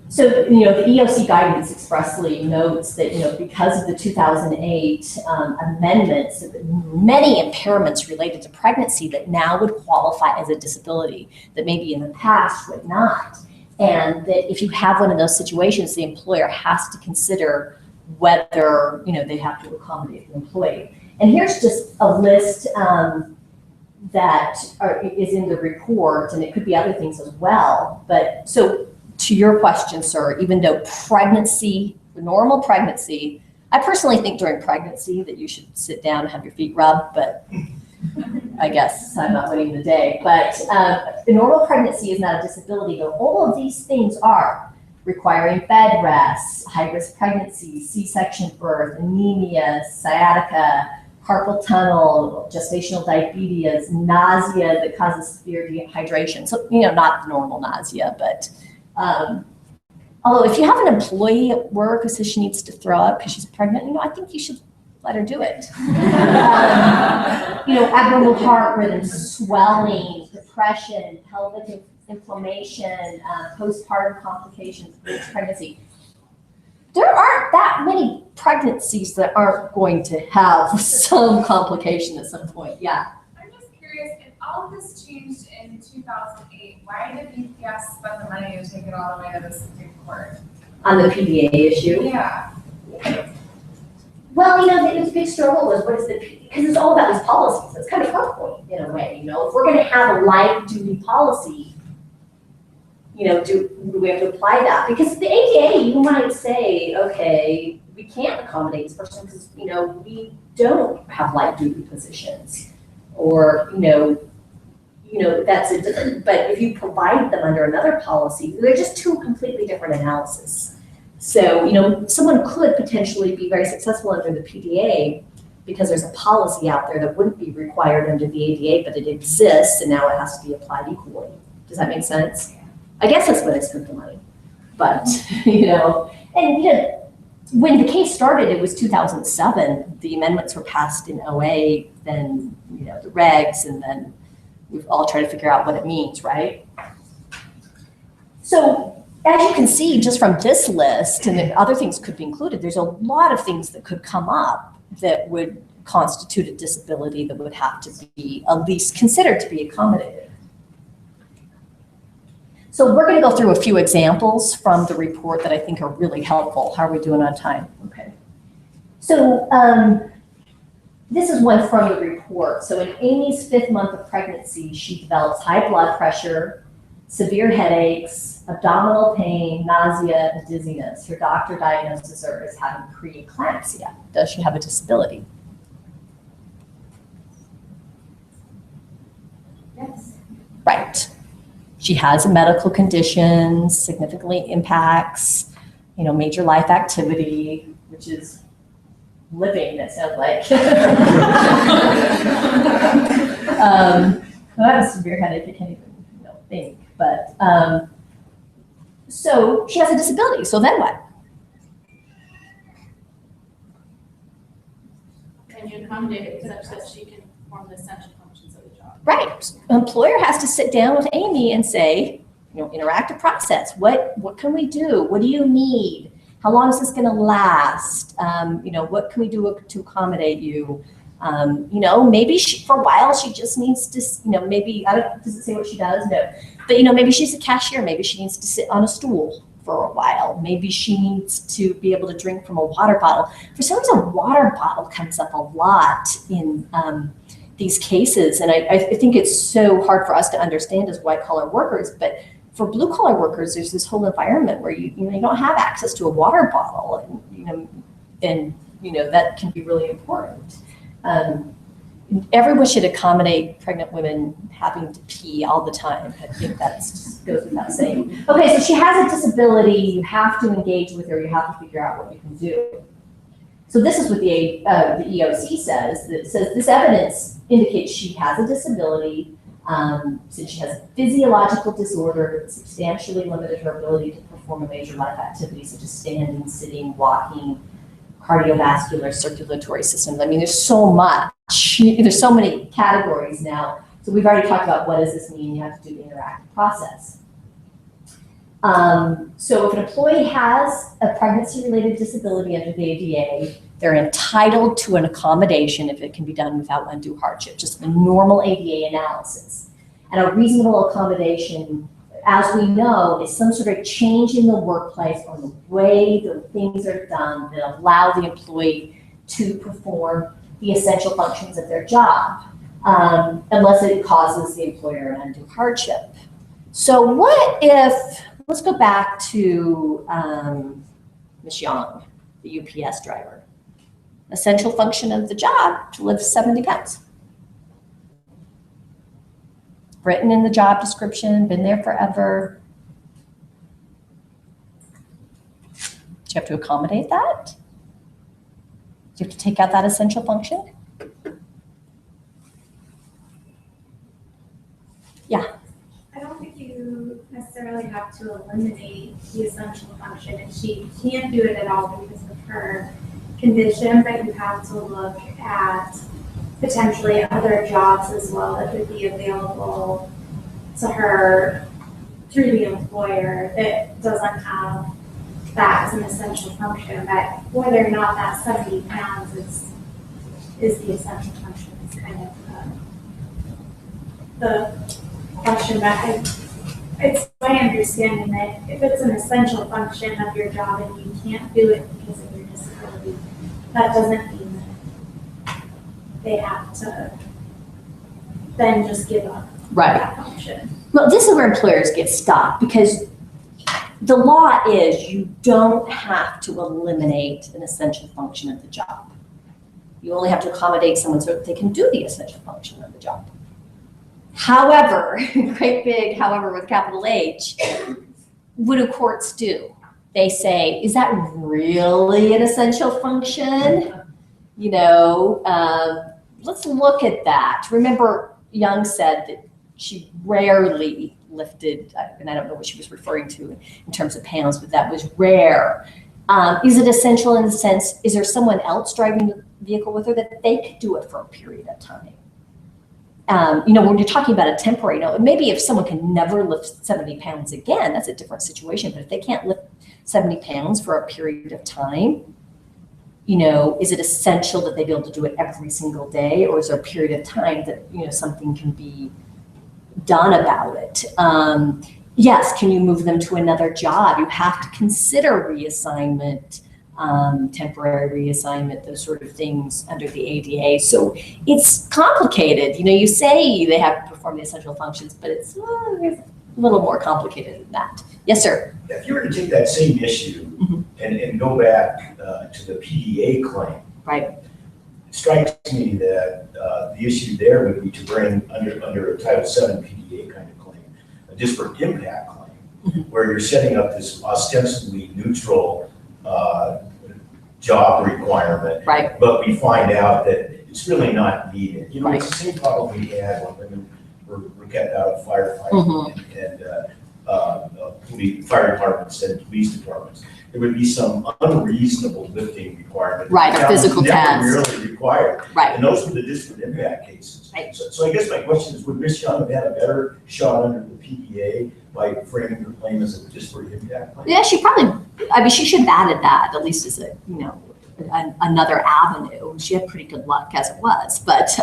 So, the EOC guidance expressly notes that, because of the 2008 amendments, many impairments related to pregnancy that now would qualify as a disability that maybe in the past would not. And that if you have one of those situations, the employer has to consider whether, they have to accommodate the employee. And here's just a list that is in the report, and it could be other things as well. But so, to your question, sir, even though normal pregnancy, I personally think during pregnancy that you should sit down and have your feet rubbed, but I guess I'm not winning the day. But the normal pregnancy is not a disability, though all of these things are requiring bed rest, high-risk pregnancy, C-section birth, anemia, sciatica, carpal tunnel, gestational diabetes, nausea that causes severe dehydration. So, not normal nausea, but although if you have an employee at work who says she needs to throw up because she's pregnant, I think you should let her do it. Abnormal heart rhythm, swelling, depression, pelvic inflammation, postpartum complications, pregnancy. There aren't that many pregnancies that aren't going to have some complication at some point. Yeah. I'm just curious, if all of this changed in 2008, why did UPS spend the money to take it all the way to the Supreme Court? On the PDA issue. Yeah. Well, the big struggle was what is because it's all about these policies. It's kind of her point in a way, if we're going to have a light duty policy, do we have to apply that? Because the ADA, you might say, okay, we can't accommodate this person because, we don't have light duty positions, or, that's a different, but if you provide them under another policy, they're just two completely different analysis. So, someone could potentially be very successful under the PDA because there's a policy out there that wouldn't be required under the ADA, but it exists and now it has to be applied equally. Does that make sense? I guess that's what I spent the money. But, when the case started, it was 2007. The amendments were passed in 2008, then, the regs, and then we've all tried to figure out what it means, right? So, as you can see, just from this list, and then other things could be included, there's a lot of things that could come up that would constitute a disability that would have to be at least considered to be accommodated. So we're going to go through a few examples from the report that I think are really helpful. How are we doing on time? Okay. So this is one from the report. So in Amy's 5th month of pregnancy, she develops high blood pressure, severe headaches, abdominal pain, nausea, and dizziness. Her doctor diagnoses her as having preeclampsia. Does she have a disability? Yes. Right. She has a medical condition, significantly impacts, major life activity, which is living, it sounds like. Well, that was severe headache, I can't even think. But, so she has a disability, so then what? Can you accommodate it such that she can perform the essential functions of the job? Right, employer has to sit down with Amy and say, interactive process, what can we do? What do you need? How long is this gonna last? What can we do to accommodate you? Maybe for a while she just needs to, maybe, does it say what she does? No. But, maybe she's a cashier. Maybe she needs to sit on a stool for a while. Maybe she needs to be able to drink from a water bottle. For some reason, water bottle comes up a lot in these cases. And I think it's so hard for us to understand as white collar workers, but for blue collar workers, there's this whole environment where you don't have access to a water bottle, and that can be really important. Everyone should accommodate pregnant women having to pee all the time. I think that just goes without saying. Okay, so she has a disability. You have to engage with her. You have to figure out what you can do. So this is what the EOC says. It says this evidence indicates she has a disability since she has a physiological disorder that substantially limited her ability to perform a major life activity such as standing, sitting, walking, cardiovascular, circulatory system. I mean, there's so much. There's so many categories now. So we've already talked about what does this mean. You have to do the interactive process. So if an employee has a pregnancy-related disability under the ADA, they're entitled to an accommodation if it can be done without undue hardship, just a normal ADA analysis. And a reasonable accommodation, as we know, is some sort of change in the workplace or the way the things are done that allow the employee to perform the essential functions of their job, unless it causes the employer an undue hardship. So what if, let's go back to Ms. Young, the UPS driver. Essential function of the job to lift 70 pounds. Written in the job description, been there forever. Do you have to accommodate that? Do you have to take out that essential function? Yeah. I don't think you necessarily have to eliminate the essential function, and she can't do it at all because of her condition, but you have to look at potentially other jobs as well that could be available to her through the employer that doesn't have that as an essential function, but whether or not that 70 pounds is the essential function is kind of the question. But it's my understanding that if it's an essential function of your job and you can't do it because of your disability, that doesn't mean that they have to then just give up that function. Well, this is where employers get stuck because the law is you don't have to eliminate an essential function of the job. You only have to accommodate someone so that they can do the essential function of the job. However, great big however with capital H, what do courts do? They say, is that really an essential function? You know, let's look at that. Remember, Young said that she rarely lifted, and I don't know what she was referring to in terms of pounds, but that was rare. Is it essential in the sense, is there someone else driving the vehicle with her that they could do it for a period of time? You know, when you're talking about a temporary, you know, maybe if someone can never lift 70 pounds again, that's a different situation. But if they can't lift 70 pounds for a period of time, you know, is it essential that they be able to do it every single day? Or is there a period of time that, you know, something can be done about it? Yes, can you move them to another job? You have to consider reassignment, temporary reassignment, those sort of things under the ADA. So it's complicated. You know, you say they have to perform the essential functions, but it's a little more complicated than that. Yes, sir. If you were to take that same issue and go back to the PDA claim, right? It strikes me that the issue there would be to bring under a Title VII PDA kind of claim, a disparate impact claim, where you're setting up this ostensibly neutral job requirement, right? But we find out that it's really not needed. You know, it's the same problem we had when women were kept out of firefighting and fire departments and police departments. There would be some unreasonable lifting requirement. Right, a physical test. Never really required. Right. And those were the disparate impact cases. Right. So I guess my question is, would Ms. Young have had a better shot under the PDA by framing her claim as a disparate impact claim? Yeah, she probably, I mean, she should have added that at least as a, you know, another avenue. She had pretty good luck as it was, but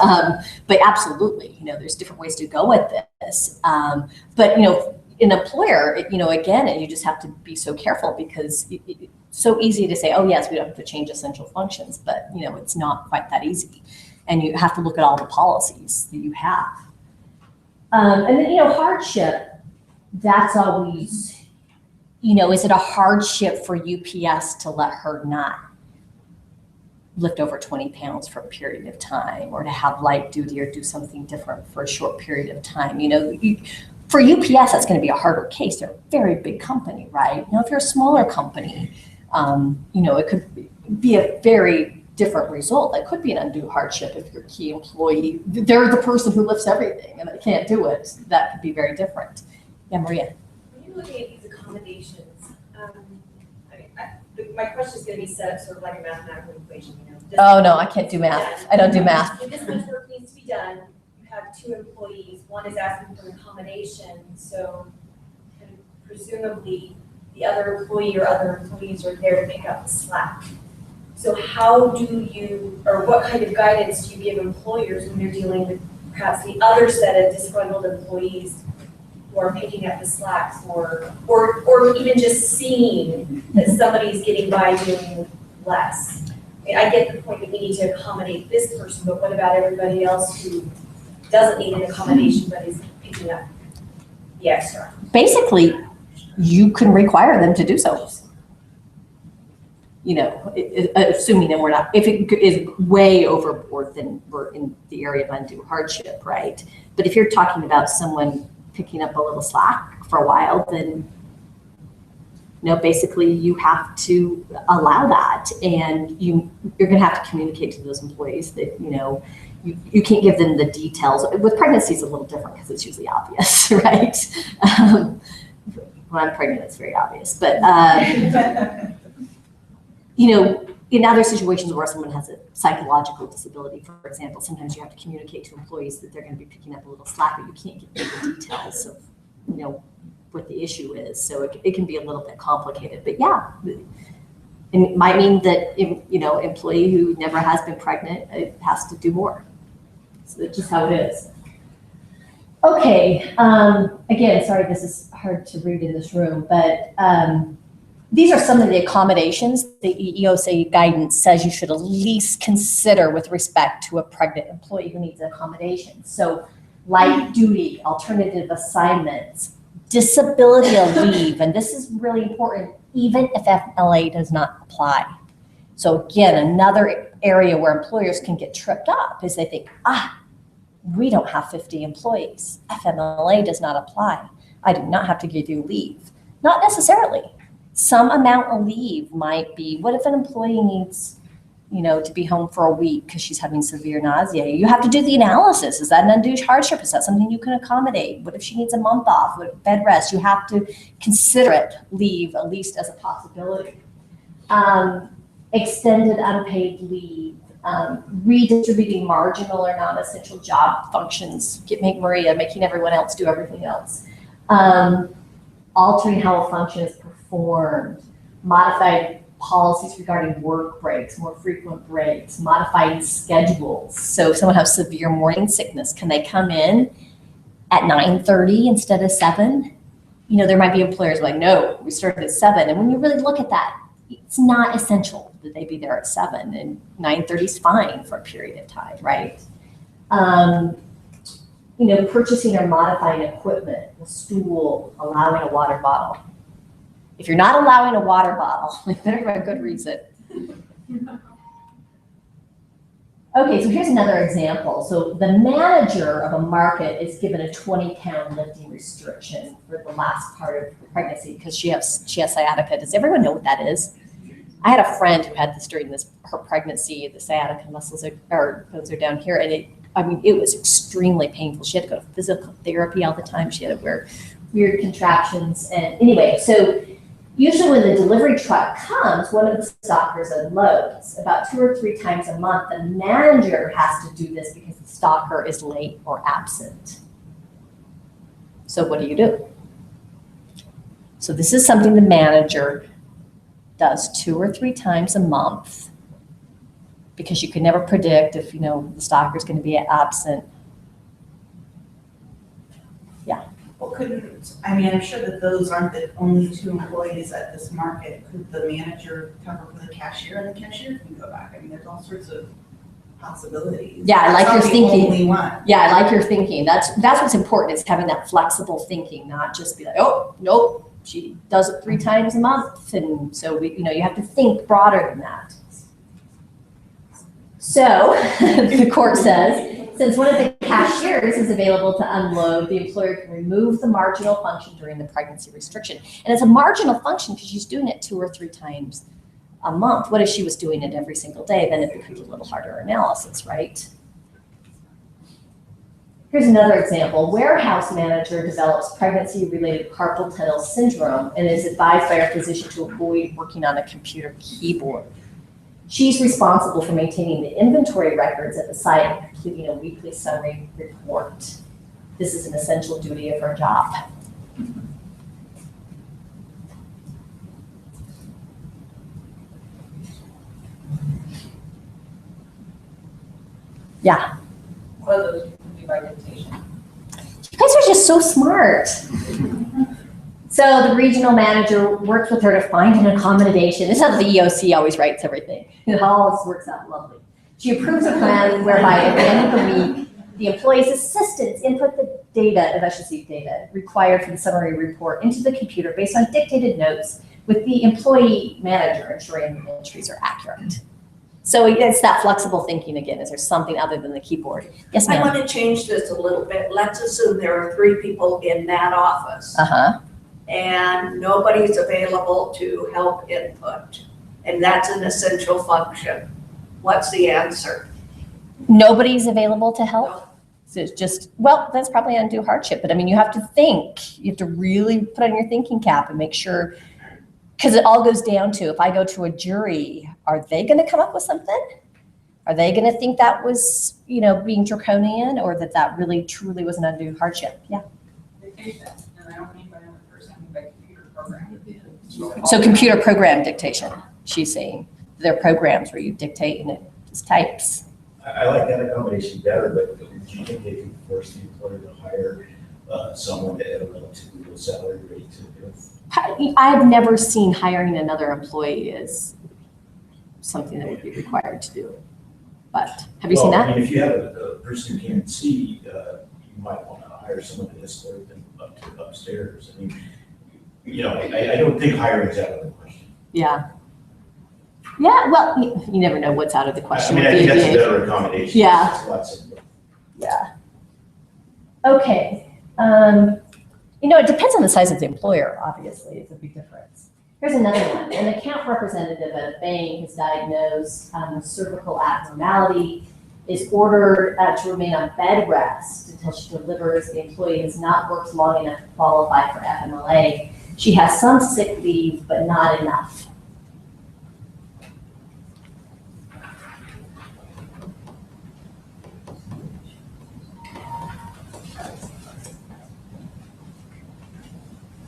absolutely, you know, there's different ways to go with this. But, you know, an employer, you know, again, you just have to be so careful because it's so easy to say, oh yes, we don't have to change essential functions, but you know, it's not quite that easy. And you have to look at all the policies that you have. And then, you know, hardship, that's always, you know, is it a hardship for UPS to let her not lift over 20 pounds for a period of time, or to have light duty or do something different for a short period of time? You know, for UPS, that's going to be a harder case. They're a very big company, right? You know, if you're a smaller company, you know, it could be a very different result. That could be an undue hardship if your key employee, they're the person who lifts everything and they can't do it. That could be very different. Yeah, Maria. When you're looking at these accommodations, my question is going to be set up sort of like a mathematical equation, you know. Oh no, I can't do math. I don't do math. If this much work needs to be done, you have two employees, one is asking for an accommodation, so presumably the other employee or other employees are there to pick up the slack. So how do you, or what kind of guidance do you give employers when you're dealing with perhaps the other set of disgruntled employees who are picking up the slacks, or even just seeing that somebody's getting by doing less? I mean, I get the point that we need to accommodate this person, but what about everybody else who doesn't need an accommodation but is picking up the extra? Basically, you can require them to do so. You know, assuming that we're not, if it is way overboard, then we're in the area of undue hardship, right? But if you're talking about someone picking up a little slack for a while, then, you know, basically you have to allow that, and you're going to have to communicate to those employees that, you know, you can't give them the details. With pregnancy, it's a little different because it's usually obvious, right? When I'm pregnant, it's very obvious, but you know, in other situations where someone has a psychological disability, for example, sometimes you have to communicate to employees that they're going to be picking up a little slack, but you can't give them the details of, you know, what the issue is. So it can be a little bit complicated, but yeah. And it might mean that, employee who never has been pregnant has to do more. So that's just how it is. Okay, again, sorry, this is hard to read in this room, but these are some of the accommodations the EEOC guidance says you should at least consider with respect to a pregnant employee who needs an accommodation. So light duty, alternative assignments, disability leave, and this is really important, even if FMLA does not apply. So again, another area where employers can get tripped up is they think, we don't have 50 employees. FMLA does not apply. I do not have to give you leave. Not necessarily. Some amount of leave might be, what if an employee needs, to be home for a week because she's having severe nausea? You have to do the analysis. Is that an undue hardship? Is that something you can accommodate? What if she needs a month off with bed rest? You have to consider it, leave, at least as a possibility. Extended unpaid leave. Redistributing marginal or non-essential job functions, making everyone else do everything else. Altering how a function is performed, modified policies regarding work breaks, more frequent breaks, modifying schedules. So if someone has severe morning sickness, can they come in at 9:30 instead of 7? There might be employers like, no, we started at 7. And when you really look at that, it's not essential that they be there at 7, and 9:30 is fine for a period of time, right? Purchasing or modifying equipment, a stool, allowing a water bottle. If you're not allowing a water bottle, you better have a good reason. Okay, so here's another example. So the manager of a market is given a 20-pound lifting restriction for the last part of the pregnancy because she has sciatica. Does everyone know what that is? I had a friend who had this during her pregnancy. The sciatica muscles bones are down here, and it was extremely painful. She had to go to physical therapy all the time. She had to wear weird contraptions, and anyway, so usually when the delivery truck comes, one of the stalkers unloads. About 2 or 3 times a month, the manager has to do this because the stalker is late or absent. So what do? So this is something the manager does 2 or 3 times a month because you can never predict if, the stalker is going to be absent. Yeah. Well, I'm sure that those aren't the only 2 employees at this market. Could the manager cover for the cashier and the cashier can go back? There's all sorts of possibilities. Yeah, I like your thinking. Only one. Yeah, I like your thinking. That's what's important, is having that flexible thinking, not just be like, oh, nope, she does it 3 times a month. And so you have to think broader than that. So the court says, since one of the cashiers is available to unload, the employer can remove the marginal function during the pregnancy restriction. And it's a marginal function because she's doing it 2 or 3 times a month. What if she was doing it every single day? Then it becomes a little harder analysis, right? Here's another example. Warehouse manager develops pregnancy-related carpal tunnel syndrome and is advised by her physician to avoid working on a computer keyboard. She's responsible for maintaining the inventory records at the site and completing a weekly summary report. This is an essential duty of her job. Yeah. One of those would be by dictation. You guys are just so smart. So the regional manager works with her to find an accommodation. This is how the EOC always writes everything. It all works out lovely. She approves a plan whereby at the end of the week, the employee's assistants input the data required for the summary report into the computer based on dictated notes, with the employee manager ensuring the entries are accurate. So it's that flexible thinking again. Is there something other than the keyboard? Yes, ma'am. I want to change this a little bit. Let's assume there are 3 people in that office. And nobody's available to help input. And that's an essential function. What's the answer? Nobody's available to help? So it's just, well, that's probably undue hardship. But you have to think. You have to really put on your thinking cap and make sure, because it all goes down to, if I go to a jury, are they going to come up with something? Are they going to think that was, being draconian, or that really truly was an undue hardship? Yeah. They take that, and I don't mean by another person. So computer program dictation, she's saying. There are programs where you dictate and it just types. I like that accommodation better, but do you think they could force the employer to hire someone at a relatively low salary rate to do it? I've never seen hiring another employee as something that would be required to do. But have you seen Well, that? I mean, if you have a person who can't see, you might want to hire someone to escort them up to upstairs. I mean, you know, I don't think hiring is out of the question. Yeah. Yeah, well, you never know what's out of the I question. mean, I with think the that's a ABA. better accommodation. Yeah. It's a lot simpler. Yeah. Okay. You know, it depends on the size of the employer, obviously, it's a big difference. Here's another one. An account representative at a bank is diagnosed cervical abnormality, is ordered to remain on bed rest until she delivers. The employee has not worked long enough to qualify for FMLA. She has some sick leave, but not enough.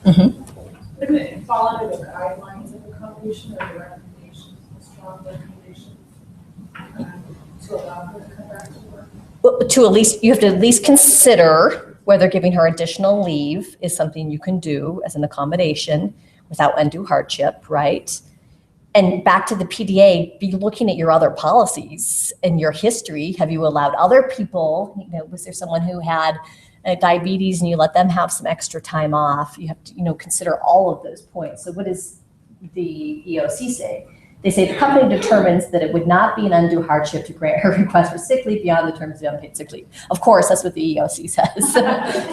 Wouldn't it fall under the guidelines of accommodation or the recommendations, the strong recommendations to allow her to come back to work? Well, to at least, you have to at least consider whether giving her additional leave is something you can do as an accommodation without undue hardship, right? And back to the PDA, be looking at your other policies and your history. Have you allowed other people, you know, was there someone who had diabetes and you let them have some extra time off? You have to, you know, consider all of those points. So what does the EOC say? They say the company determines that it would not be an undue hardship to grant her request for sick leave beyond the terms of the unpaid sick leave. Of course, that's what the EOC says.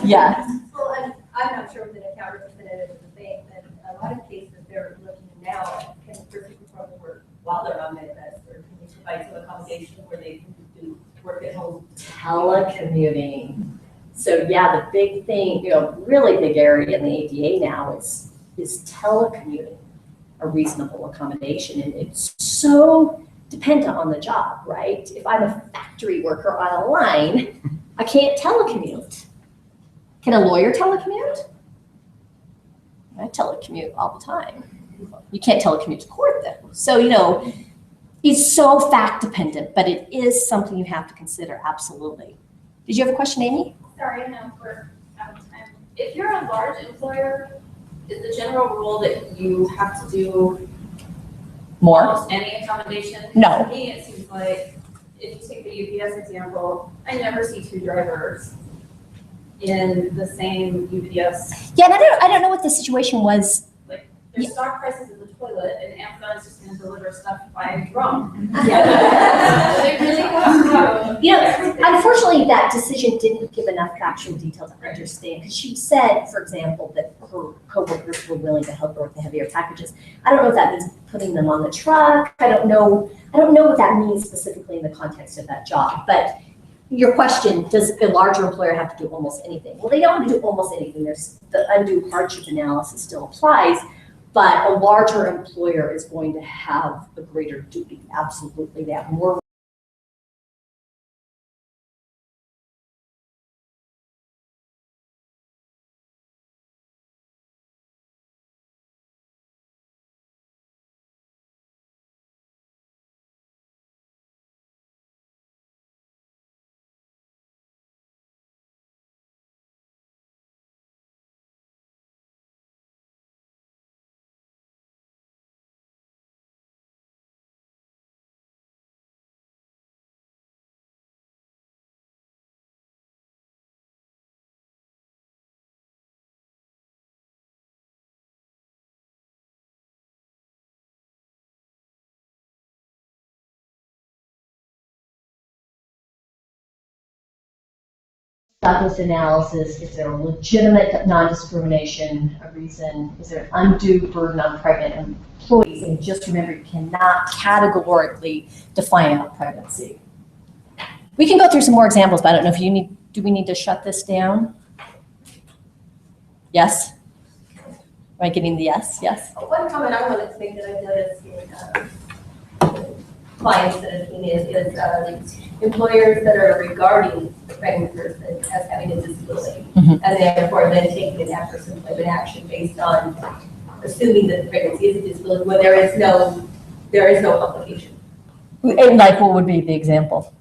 Yeah. Well, I'm not sure with an account representative of the bank, but a lot of cases they're looking now, can the person perform the work while they're on bed rest, or can they provide some accommodation where they can do work at home? Telecommuting. So yeah, the big thing, you know, really big area in the ADA now is telecommuting, a reasonable accommodation. And it's so dependent on the job, right? If I'm a factory worker on a line, I can't telecommute. Can a lawyer telecommute? I telecommute all the time. You can't telecommute to court though. So, you know, it's so fact dependent, but it is something you have to consider, absolutely. Did you have a question, Amy? Sorry, no, we're out of time. If you're a large employer, is the general rule that you have to do More? almost any accommodation? No. To me, it seems like, if you take the UPS example, I never see two drivers in the same UPS. Yeah, and I don't know what the situation was. Their stock prices in the toilet, and Amazon's just gonna deliver stuff by drone. Yeah. They really have to. You know, unfortunately, that decision didn't give enough factual detail to understand, because she said, for example, that her coworkers were willing to help her with the heavier packages. I don't know if that means putting them on the truck. I don't know what that means specifically in the context of that job. But your question, does a larger employer have to do almost anything? Well, they don't have to do almost anything. There's the undue hardship analysis still applies, but a larger employer is going to have a greater duty. Absolutely, they have more. Douglas analysis, is there a legitimate non-discrimination reason? Is there an undue burden on pregnant employees? And just remember, you cannot categorically define out pregnancy. We can go through some more examples, but I don't know if you need, do we need to shut this down? Yes? Am I getting the yes? Yes? One comment I wanted to make that I've noticed in clients that have seen is employers that are regarding the pregnant person as having a disability. Mhm. And therefore then taking an adverse employment action based on assuming that the pregnancy is a disability, when there is no complication. And like, what would be the example?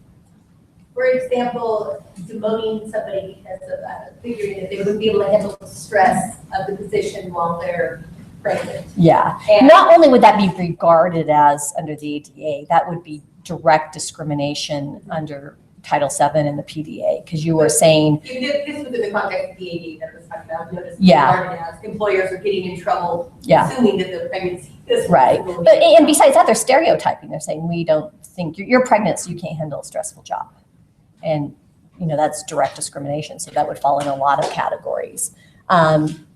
For example, demoting somebody because of figuring that they wouldn't be able to handle the stress of the position while they're pregnant. Yeah. And Not only would that be regarded as under the ADA, that would be direct discrimination under Title VII and the PDA, because you were saying, this was in the context of the ADA that I was talking about. Notice Yeah. regarded as employers are getting in trouble, Yeah. assuming that the pregnancy is right. disability. But, and besides that, they're stereotyping. They're saying, we don't think you're pregnant, so you can't handle a stressful job. And, you know, that's direct discrimination. So that would fall in a lot of categories.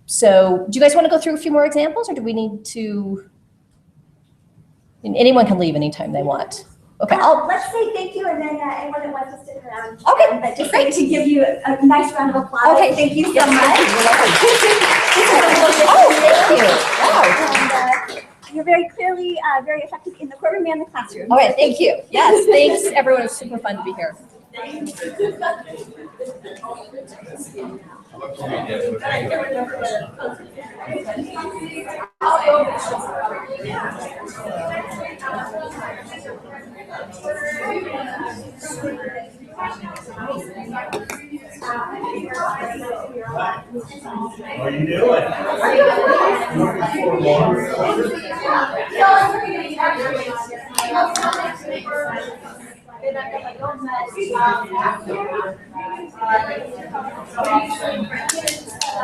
So do you guys want to go through a few more examples, or do we need to? And anyone can leave anytime they want. Okay, Let's say thank you, and then anyone that wants to stick around. Okay, But just great. to give you a nice round of applause. Okay. Thank you so Yes, much. And, you're very clearly very effective in the courtroom and the classroom. All right, thank you. Yes, thanks, everyone. It was super fun to be here. How are you doing?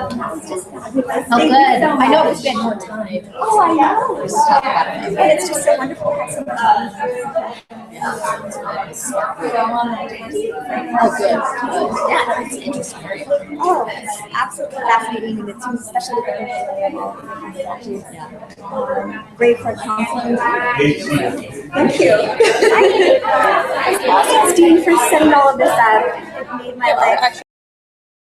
Oh, good. I know we spent more time. Oh, I know. And it's just so wonderful to have so much fun. Oh, good. Yeah, it's an interesting area. Oh, it's absolutely fascinating, and it's especially with great for counseling. Thank you. Thanks, Dean, for setting all of this up. It made my life